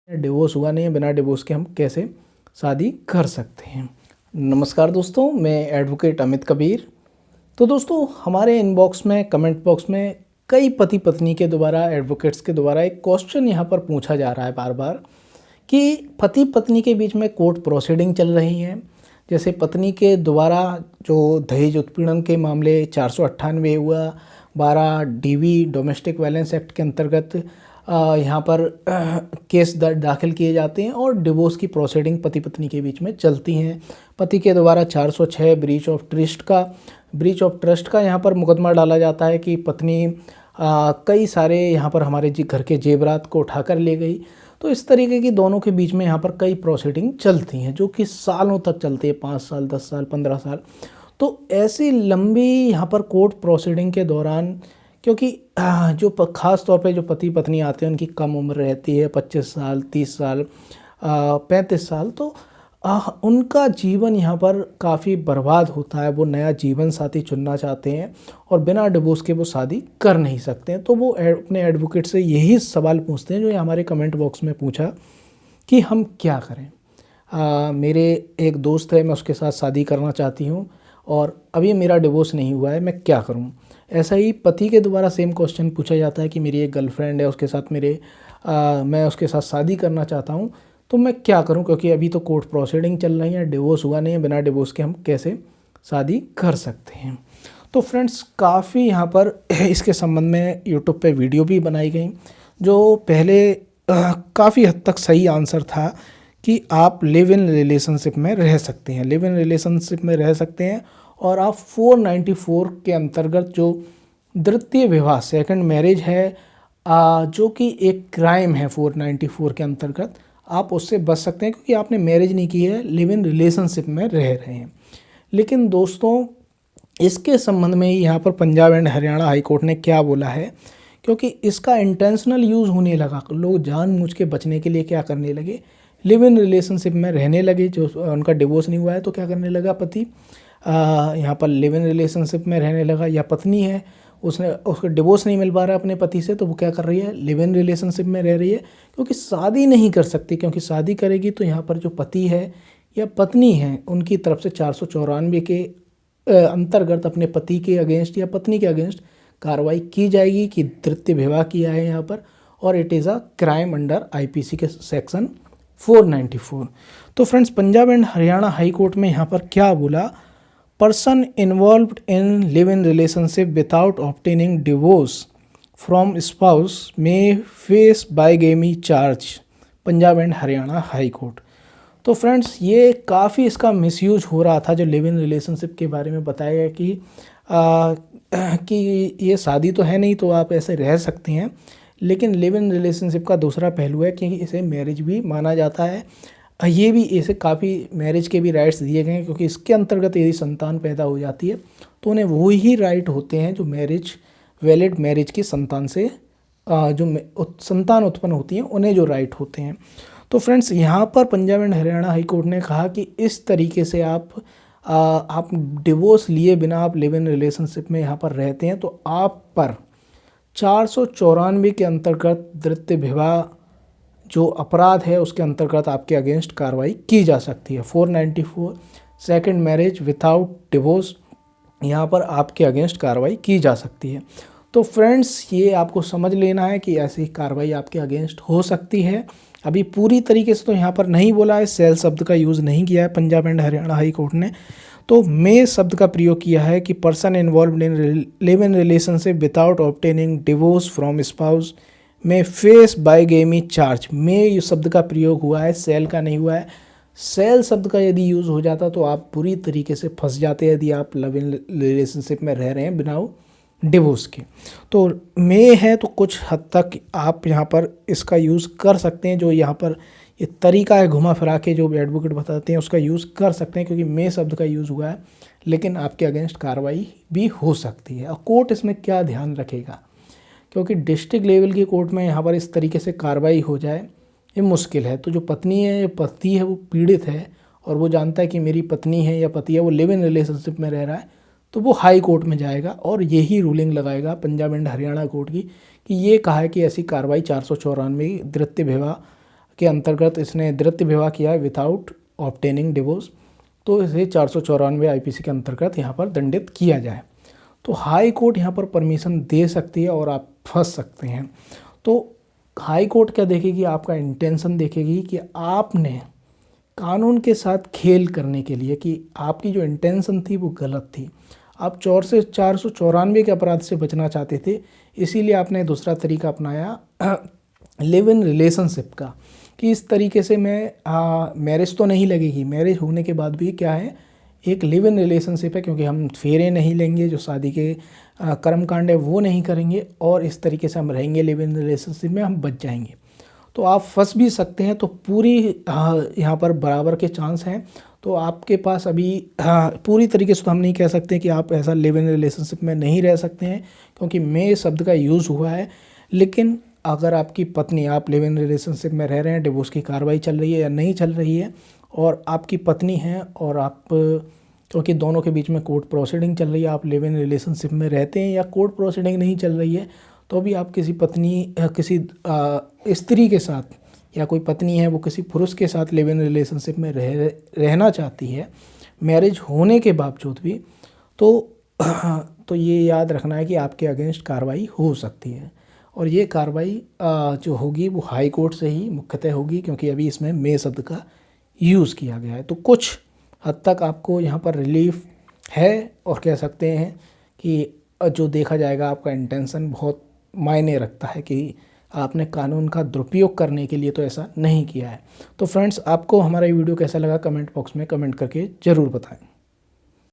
Divorce हुआ नहीं है, बिना डिवोर्स के हम कैसे शादी कर सकते हैं। नमस्कार दोस्तों, मैं एडवोकेट अमित कबीर। तो दोस्तों, हमारे इनबॉक्स में, कमेंट बॉक्स में कई पति पत्नी के द्वारा, एडवोकेट्स के द्वारा एक क्वेश्चन यहाँ पर पूछा जा रहा है बार बार कि पति पत्नी के बीच में कोर्ट प्रोसीडिंग चल रही है। जैसे पत्नी के द्वारा जो दहेज उत्पीड़न के मामले 498 हुआ, 12 DV डोमेस्टिक वायलेंस एक्ट के अंतर्गत यहाँ पर केस दाखिल किए जाते हैं और डिवोर्स की प्रोसीडिंग पति पत्नी के बीच में चलती हैं। पति के द्वारा 406 ब्रीच ऑफ ट्रस्ट का यहाँ पर मुकदमा डाला जाता है कि पत्नी कई सारे यहाँ पर हमारे घर के जेवरात को उठाकर ले गई। तो इस तरीके की दोनों के बीच में यहाँ पर कई प्रोसीडिंग चलती हैं जो कि सालों तक चलती है, 5 साल, 10 साल, 15 साल। तो ऐसी लंबी यहाँ पर कोर्ट प्रोसीडिंग के दौरान, क्योंकि जो ख़ास तौर पे जो पति पत्नी आते हैं उनकी कम उम्र रहती है, 25 साल, 30 साल, 35 साल, तो उनका जीवन यहाँ पर काफ़ी बर्बाद होता है। वो नया जीवन साथी चुनना चाहते हैं और बिना डिवोर्स के वो शादी कर नहीं सकते हैं। तो वो अपने एडवोकेट से यही सवाल पूछते हैं जो हमारे कमेंट बॉक्स में पूछा कि हम क्या करें। मेरे एक दोस्त है, मैं उसके साथ शादी करना चाहती हूँ और अभी मेरा डिवोर्स नहीं हुआ है, मैं क्या करूँ। ऐसा ही पति के द्वारा सेम क्वेश्चन पूछा जाता है कि मेरी एक गर्लफ्रेंड है, उसके साथ मैं उसके साथ शादी करना चाहता हूँ, तो मैं क्या करूँ, क्योंकि अभी तो कोर्ट प्रोसीडिंग चल रही है, डिवोर्स हुआ नहीं है, बिना डिवोर्स के हम कैसे शादी कर सकते हैं। तो फ्रेंड्स, काफ़ी यहाँ पर इसके संबंध में यूट्यूब पे वीडियो भी बनाई गई जो पहले काफ़ी हद तक सही आंसर था कि आप लिव इन रिलेशनशिप में रह सकते हैं, लिव इन रिलेशनशिप में रह सकते हैं और आप 494 के अंतर्गत जो द्वितीय विवाह, सेकंड मैरिज है, जो कि एक क्राइम है 494 के अंतर्गत, आप उससे बच सकते हैं क्योंकि आपने मैरिज नहीं की है, लिव इन रिलेशनशिप में रह रहे हैं। लेकिन दोस्तों, इसके संबंध में ही यहाँ पर Punjab and Haryana high court ने क्या बोला है, क्योंकि इसका इंटेंशनल यूज़ होने लगा, लोग जानबूझ के बचने के लिए क्या करने लगे, लिव इन रिलेशनशिप में रहने लगे। जो उनका डिवोर्स नहीं हुआ है तो क्या करने लगा, पति यहाँ पर लिव इन रिलेशनशिप में रहने लगा, या पत्नी है, उसको डिवोर्स नहीं मिल पा रहा है अपने पति से, तो वो क्या कर रही है, लिव इन रिलेशनशिप में रह रही है, क्योंकि शादी नहीं कर सकती। क्योंकि शादी करेगी तो यहाँ पर जो पति है या पत्नी है, उनकी तरफ से 494 के अंतर्गत अपने पति के अगेंस्ट या पत्नी के अगेंस्ट कार्रवाई की जाएगी कि तृतीय विवाह किया है यहाँ पर, और it is a crime under IPC के सेक्शन 494। तो friends, Punjab and Haryana high court में यहाँ पर क्या बोला, person involved in live in relationship without obtaining divorce from spouse may face bigamy charge, Punjab and Haryana high court. तो फ्रेंड्स, ये काफ़ी इसका मिसयूज हो रहा था, जो लिव इन रिलेशनशिप के बारे में बताया गया कि ये शादी तो है नहीं तो आप ऐसे रह सकते हैं, लेकिन लिव इन रिलेशनशिप का दूसरा पहलू है कि इसे मैरिज भी माना जाता है। ये भी, इसे काफ़ी मैरिज के भी राइट्स दिए गए हैं, क्योंकि इसके अंतर्गत यदि संतान पैदा हो जाती है तो उन्हें वही राइट होते हैं जो वैलिड मैरिज की संतान से जो संतान उत्पन्न होती है उन्हें जो राइट होते हैं। तो फ्रेंड्स, यहाँ पर Punjab and Haryana high court ने कहा कि इस तरीके से आप डिवोर्स लिए बिना आप लिव इन रिलेशनशिप में यहाँ पर रहते हैं तो आप पर 494 के अंतर्गत द्वितीय विवाह जो अपराध है उसके अंतर्गत आपके अगेंस्ट कार्रवाई की जा सकती है। 494 सेकंड मैरिज विदाउट डिवोर्स, यहाँ पर आपके अगेंस्ट कार्रवाई की जा सकती है। तो फ्रेंड्स, ये आपको समझ लेना है कि ऐसी कार्रवाई आपके अगेंस्ट हो सकती है। अभी पूरी तरीके से तो यहाँ पर नहीं बोला है, सेल शब्द का यूज़ नहीं किया है Punjab and Haryana high court ने, तो मे शब्द का प्रयोग किया है कि person involved in live in relationship without obtaining divorce from spouse may face bigamy charge. में ये शब्द का प्रयोग हुआ है, सेल का नहीं हुआ है। सेल शब्द का यदि यूज़ हो जाता तो आप पूरी तरीके से फंस जाते यदि आप लिव इन रिलेशनशिप में रह रहे हैं बिना डिवोर्स के। तो में है तो कुछ हद तक आप यहाँ पर इसका यूज़ कर सकते हैं, जो यहाँ पर ये तरीका है घुमा फिरा के जो एडवोकेट बताते हैं उसका यूज़ कर सकते हैं, क्योंकि में शब्द का यूज़ हुआ है, लेकिन आपके अगेंस्ट कार्रवाई भी हो सकती है। और कोर्ट इसमें क्या ध्यान रखेगा, क्योंकि डिस्ट्रिक्ट लेवल की कोर्ट में यहाँ पर इस तरीके से कार्रवाई हो जाए ये मुश्किल है। तो जो पत्नी है या पति है वो पीड़ित है और वो जानता है कि मेरी पत्नी है या पति है वो लिव इन रिलेशनशिप में रह रहा है, तो वो हाई कोर्ट में जाएगा और यही रूलिंग लगाएगा पंजाब एंड हरियाणा कोर्ट की कि ये कहा है कि ऐसी कार्रवाई 494 द्वितीय विवाह के अंतर्गत इसने द्वितीय विवाह किया है विदाउट ऑब्टेनिंग डिवोर्स, तो इसे 494 आईपीसी के अंतर्गत यहाँ पर दंडित किया जाए। तो हाई कोर्ट यहाँ पर परमिशन दे सकती है और आप फंस सकते हैं। तो हाई कोर्ट क्या देखेगी, आपका इंटेंशन देखेगी कि आपने कानून के साथ खेल करने के लिए, कि आपकी जो इंटेंशन थी वो गलत थी। आप 494 के अपराध से बचना चाहते थे, इसीलिए आपने दूसरा तरीका अपनाया लिव इन रिलेशनशिप का, कि इस तरीके से मैं मैरिज तो नहीं लगेगी, मैरिज होने के बाद भी क्या है, एक लिव इन रिलेशनशिप है, क्योंकि हम फेरे नहीं लेंगे, जो शादी के कर्मकांड है वो नहीं करेंगे, और इस तरीके से हम रहेंगे लिव इन रिलेशनशिप में, हम बच जाएंगे। तो आप फंस भी सकते हैं। तो पूरी यहाँ पर बराबर के चांस हैं। तो आपके पास अभी पूरी तरीके से तो हम नहीं कह सकते कि आप ऐसा लिव इन रिलेशनशिप में नहीं रह सकते हैं, क्योंकि मे शब्द का यूज़ हुआ है। लेकिन अगर आपकी पत्नी, आप लिव इन रिलेशनशिप में रह रहे हैं, डिवोर्स की कार्रवाई चल रही है या नहीं चल रही है, और आपकी पत्नी है और आप, क्योंकि दोनों के बीच में कोर्ट प्रोसीडिंग चल रही है, आप लिव इन रिलेशनशिप में रहते हैं या कोर्ट प्रोसीडिंग नहीं चल रही है, तो भी आप किसी पत्नी, किसी स्त्री के साथ, या कोई पत्नी है वो किसी पुरुष के साथ लिव इन रिलेशनशिप में रहना चाहती है मैरिज होने के बावजूद भी, तो ये याद रखना है कि आपके अगेंस्ट कार्रवाई हो सकती है। और ये कार्रवाई जो होगी वो हाई कोर्ट से ही मुख्यतः होगी, क्योंकि अभी इसमें मे शब्द का यूज़ किया गया है। तो कुछ हद तक आपको यहाँ पर रिलीफ है, और कह सकते हैं कि जो देखा जाएगा आपका इंटेंशन बहुत मायने रखता है, कि आपने कानून का दुरुपयोग करने के लिए तो ऐसा नहीं किया है। तो फ्रेंड्स, आपको हमारा ये वीडियो कैसा लगा कमेंट बॉक्स में कमेंट करके ज़रूर बताएं।